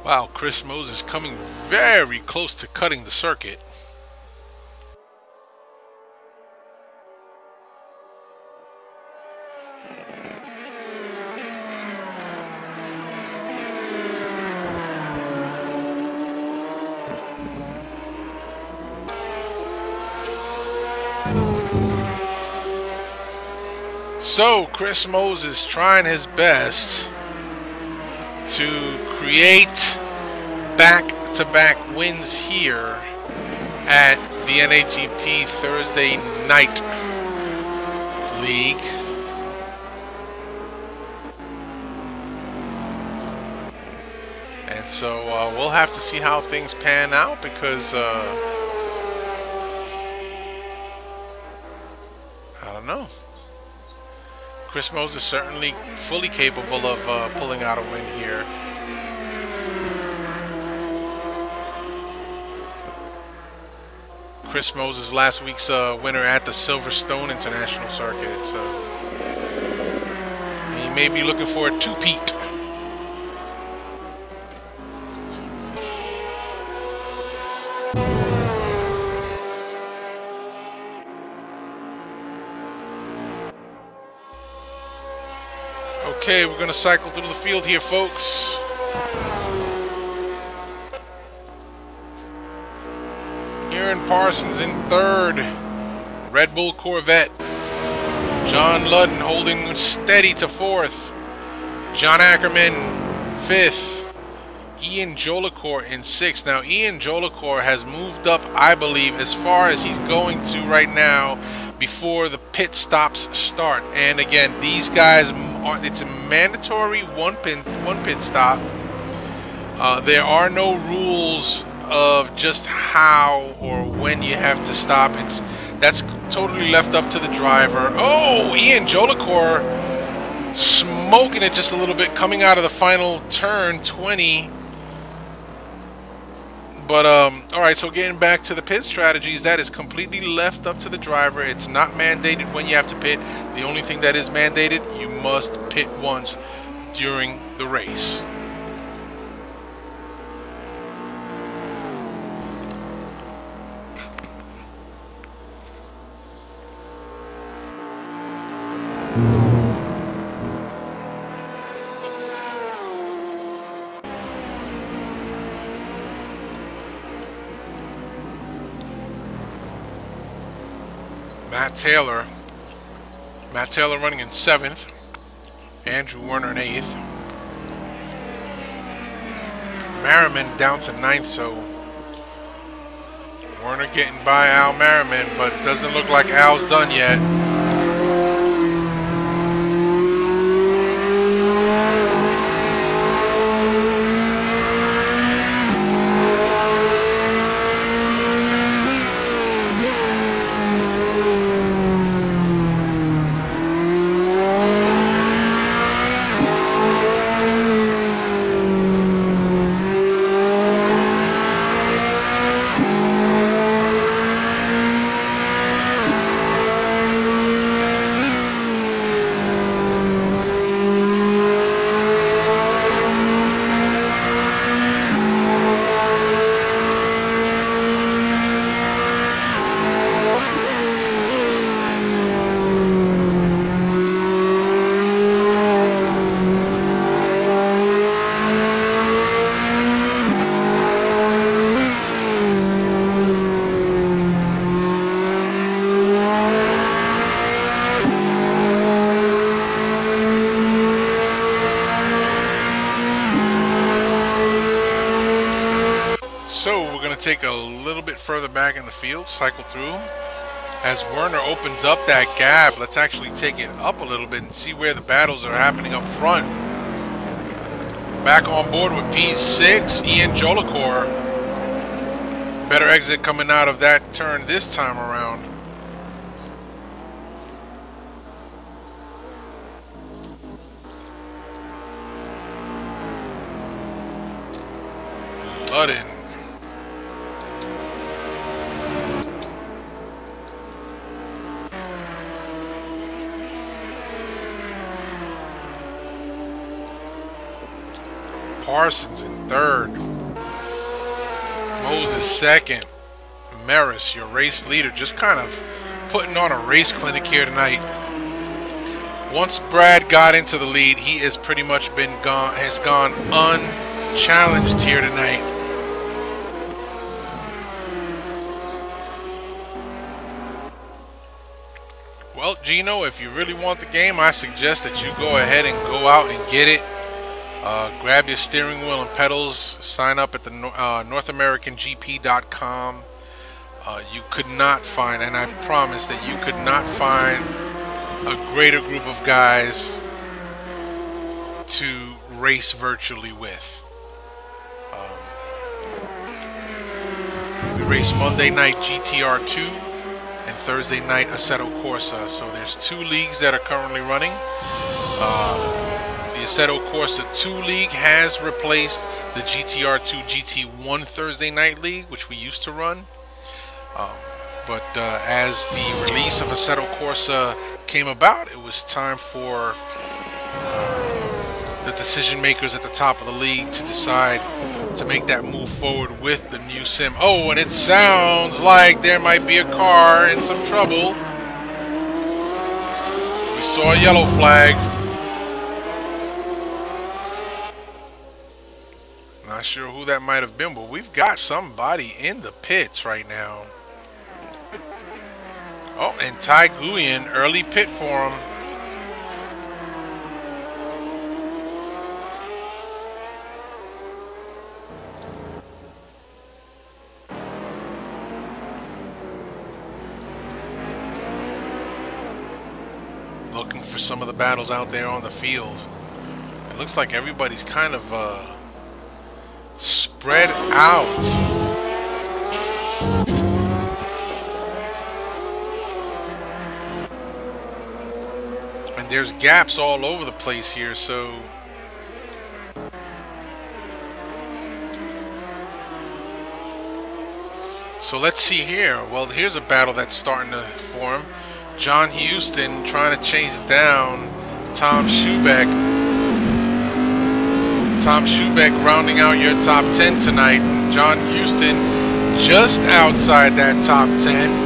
Wow, Chris Moses coming very close to cutting the circuit. So, Chris Moses trying his best to create back-to-back wins here at the NAGP Thursday Night League. And so we'll have to see how things pan out, because I don't know. Chris Moses is certainly fully capable of pulling out a win here. Chris Moses, last week's winner at the Silverstone International Circuit, so he may be looking for a two-peat. Okay, we're going to cycle through the field here, folks. Aaron Parsons in third. Red Bull Corvette. John Ludden holding steady to fourth. John Ackerman, fifth. Ian Jolicoeur in sixth. Now, Ian Jolicoeur has moved up, I believe, as far as he's going to right now before the pit stops start. And again, these guys, it's a mandatory one pit stop. There are no rules of just how or when you have to stop. That's totally left up to the driver. Oh, Ian Jolicoeur smoking it just a little bit coming out of the final turn, 20. But all right, so getting back to the pit strategies, that is completely left up to the driver. It's not mandated when you have to pit. The only thing that is mandated, you must pit once during the race. Matt Taylor running in 7th. Andrew Werner in 8th. Merriman down to 9th, so Werner getting by Al Merriman, but it doesn't look like Al's done yet. So we're going to take a little bit further back in the field, cycle through. As Werner opens up that gap, let's actually take it up a little bit and see where the battles are happening up front. Back on board with P6, Ian Jolakor. Better exit coming out of that turn this time around. Ludden. Parsons in third. Moses second. Maris, your race leader, just kind of putting on a race clinic here tonight. Once Brad got into the lead, he has pretty much has gone unchallenged here tonight. Well, Gino, if you really want the game, I suggest that you go ahead and go out and get it. Grab your steering wheel and pedals. Sign up at the NorthAmericanGP.com. You could not find, and I promise that you could not find a greater group of guys to race virtually with. We race Monday night GTR2 and Thursday night Assetto Corsa. So there's 2 leagues that are currently running. The Assetto Corsa 2 League has replaced the GTR2 GT1 Thursday Night League, which we used to run. But as the release of Assetto Corsa came about, it was time for the decision makers at the top of the league to decide to make that move forward with the new sim. Oh, and it sounds like there might be a car in some trouble. We saw a yellow flag. Not sure who that might have been, but we've got somebody in the pits right now. Oh, and Ty Guyen, early pit for him. Looking for some of the battles out there on the field. It looks like everybody's kind of spread out. And there's gaps all over the place here, so let's see here. Well, here's a battle that's starting to form. John Houston trying to chase down Tom Schubeck. Tom Schubeck rounding out your top 10 tonight. And John Houston just outside that top 10.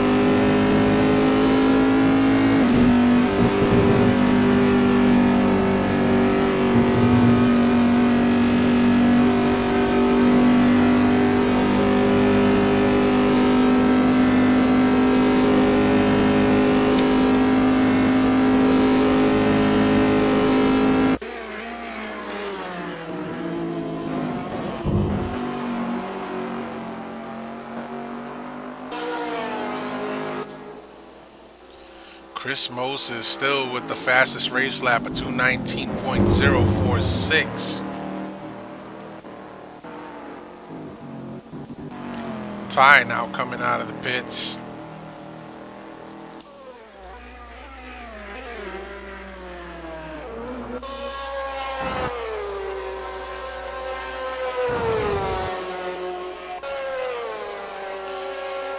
Chris Moses still with the fastest race lap of 2:19.046. Ty now coming out of the pits.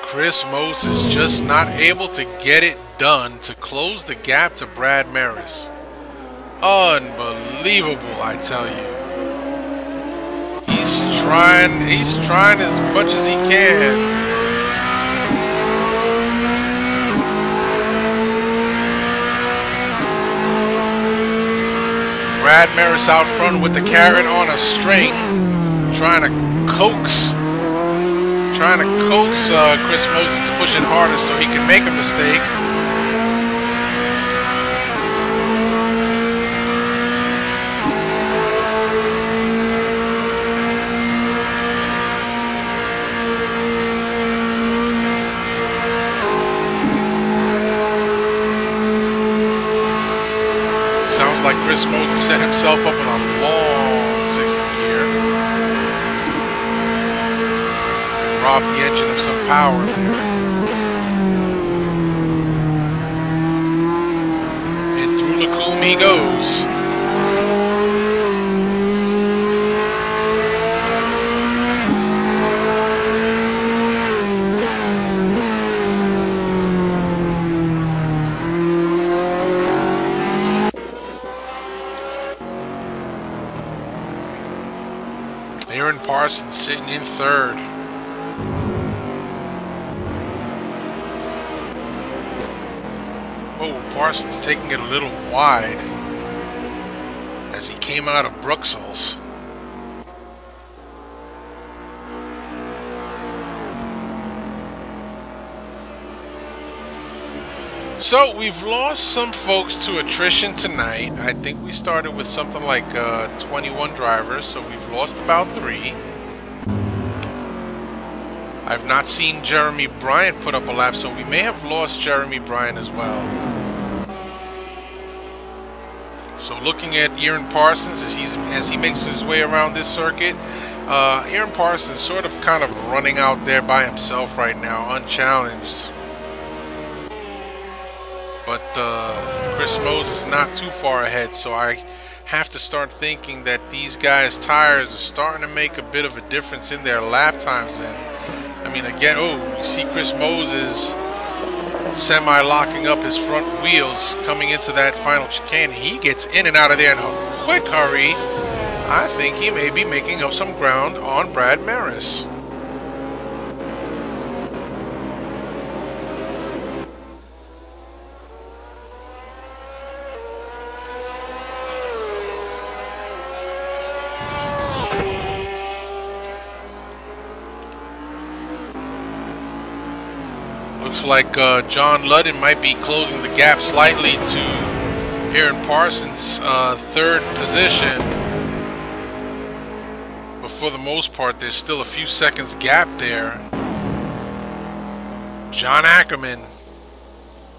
Chris Moses just not able to get it done to close the gap to Brad Maris. Unbelievable, I tell you. He's trying as much as he can. Brad Maris out front with the carrot on a string, trying to coax Chris Moses to push it harder so he can make a mistake. sounds like Chris Moses set himself up with a long sixth gear. Robbed the engine of some power there. And through Lacombe he goes. Aaron Parsons sitting in third. Oh, Parsons taking it a little wide as he came out of Bruxelles. So we've lost some folks to attrition tonight. I think we started with something like 21 drivers, so we've lost about 3. I've not seen Jeremy Bryant put up a lap, so we may have lost Jeremy Bryant as well. So looking at Aaron Parsons as he makes his way around this circuit, Aaron Parsons sort of kind of running out there by himself right now, unchallenged. But Chris Moses is not too far ahead, so I have to start thinking that these guys' tires are starting to make a bit of a difference in their lap times. And I mean, again, oh, you see Chris Moses semi-locking up his front wheels coming into that final chicane. He gets in and out of there in a quick hurry. I think he may be making up some ground on Brad Maris. Looks like John Ludden might be closing the gap slightly to Aaron Parsons' third position. But for the most part, there's still a few seconds gap there. John Ackerman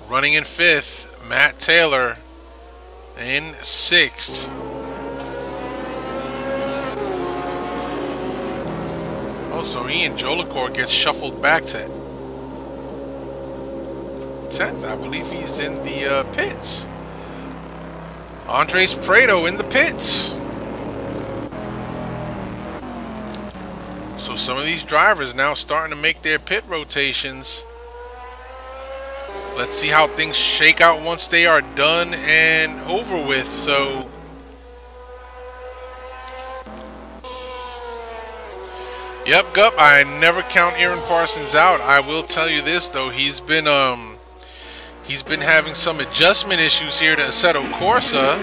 running in 5th. Matt Taylor in 6th. Also, Ian Jolicoeur gets shuffled back to 10th. I believe he's in the pits. Andres Prado in the pits. So some of these drivers now starting to make their pit rotations. Let's see how things shake out once they are done and over with. So yep, Gup, I never count Aaron Parsons out. I will tell you this though, he's been having some adjustment issues here to Assetto Corsa,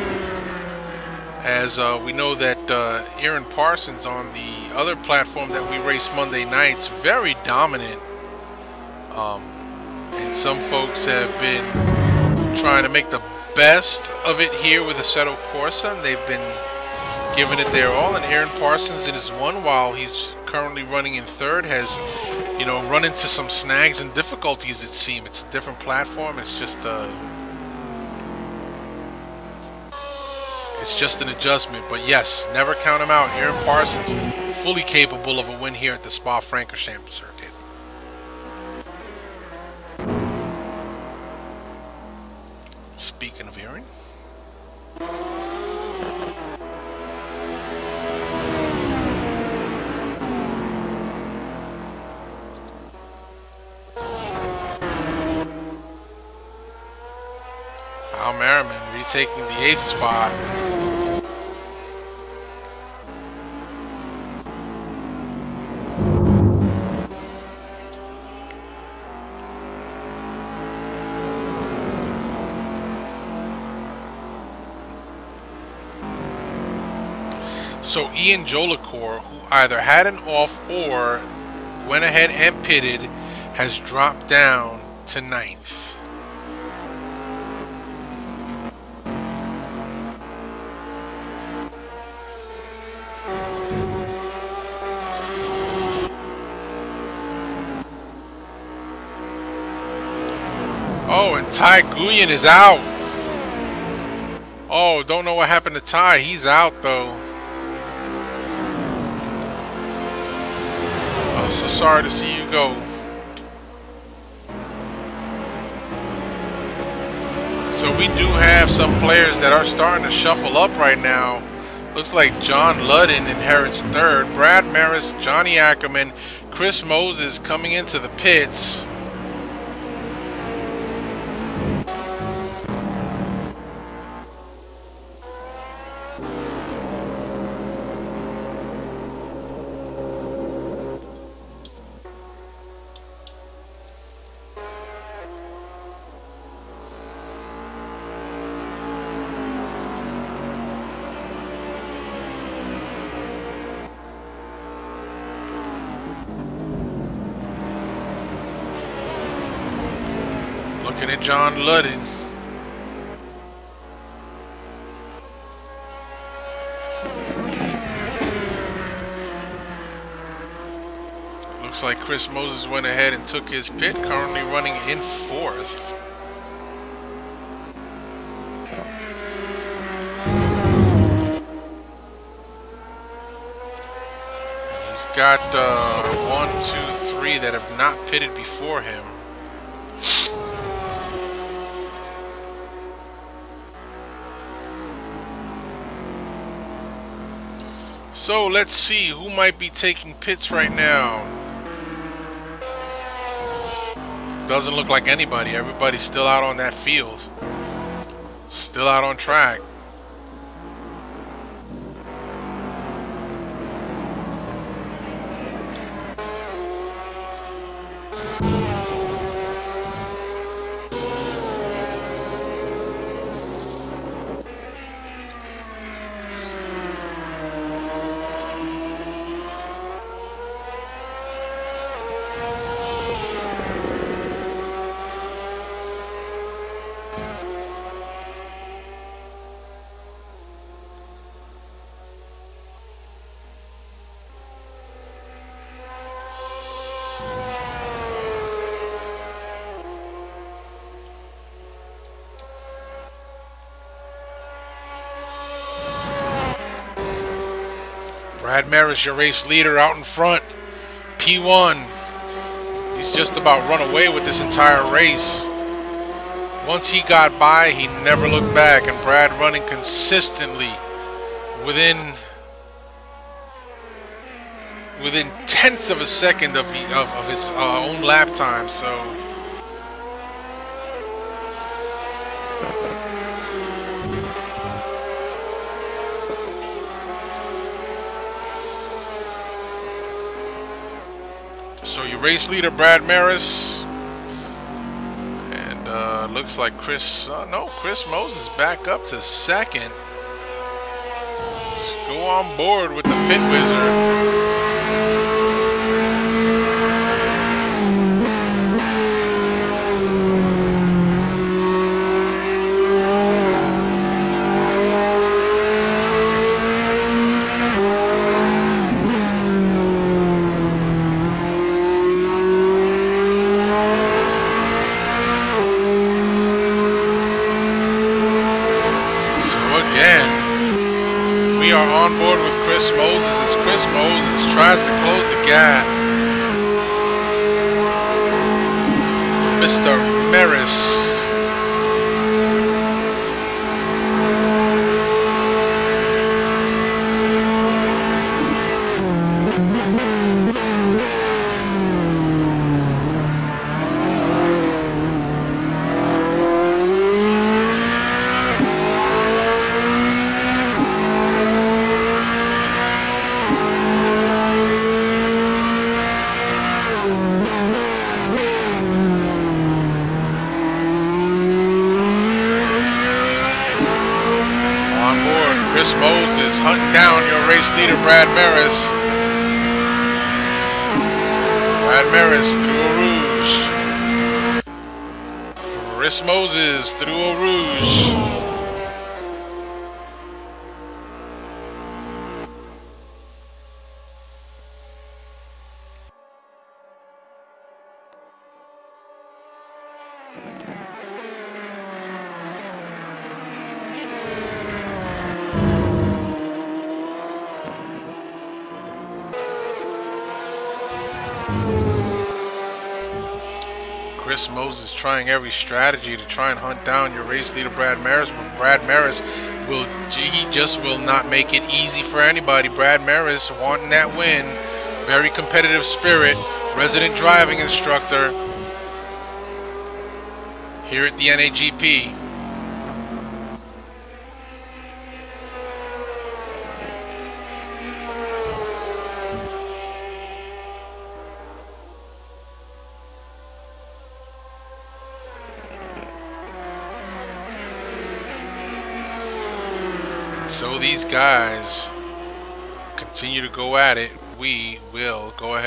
as we know that Aaron Parsons on the other platform that we race Monday nights, very dominant, and some folks have been trying to make the best of it here with Assetto Corsa, and they've been giving it their all. And Aaron Parsons in his one, while he's currently running in 3rd, has, you know, run into some snags and difficulties, it seems. It's a different platform. It's just an adjustment. But yes, never count him out. Aaron Parsons, fully capable of a win here at the Spa-Francorchamps circuit. Speaking of Aaron, Al Merriman retaking the 8th spot. So Ian Jolicoeur, who either had an off or went ahead and pitted, has dropped down to 9th. Oh, and Ty Guyen is out. Oh, don't know what happened to Ty. He's out though. Oh, so sorry to see you go. So we do have some players that are starting to shuffle up right now. Looks like John Ludden inherits third. Brad Maris, Johnny Ackerman, Chris Moses coming into the pits. Looking at John Ludden. Looks like Chris Moses went ahead and took his pit, currently running in fourth. He's got 1, 2, 3 that have not pitted before him. So let's see who might be taking pits right now. Doesn't look like anybody. Everybody's still out on that field. Still out on track. Brad Maris, your race leader, out in front. P1. He's just about run away with this entire race. Once he got by, he never looked back. And Brad running consistently within tenths of a second of his own lap time. So your race leader, Brad Maris, and looks like Chris Moses back up to second. Let's go on board with the pit wizard. We are on board with Chris Moses as Chris Moses tries to close the gap to Mr. Maris. Chris Moses hunting down your race leader, Brad Maris. Brad Maris through a rouge. Chris Moses through a rouge. Chris Moses trying every strategy to try and hunt down your race leader Brad Maris, but Brad Maris he just will not make it easy for anybody. Brad Maris wanting that win, very competitive spirit, resident driving instructor here at the NAGP. So these guys continue to go at it. We will go ahead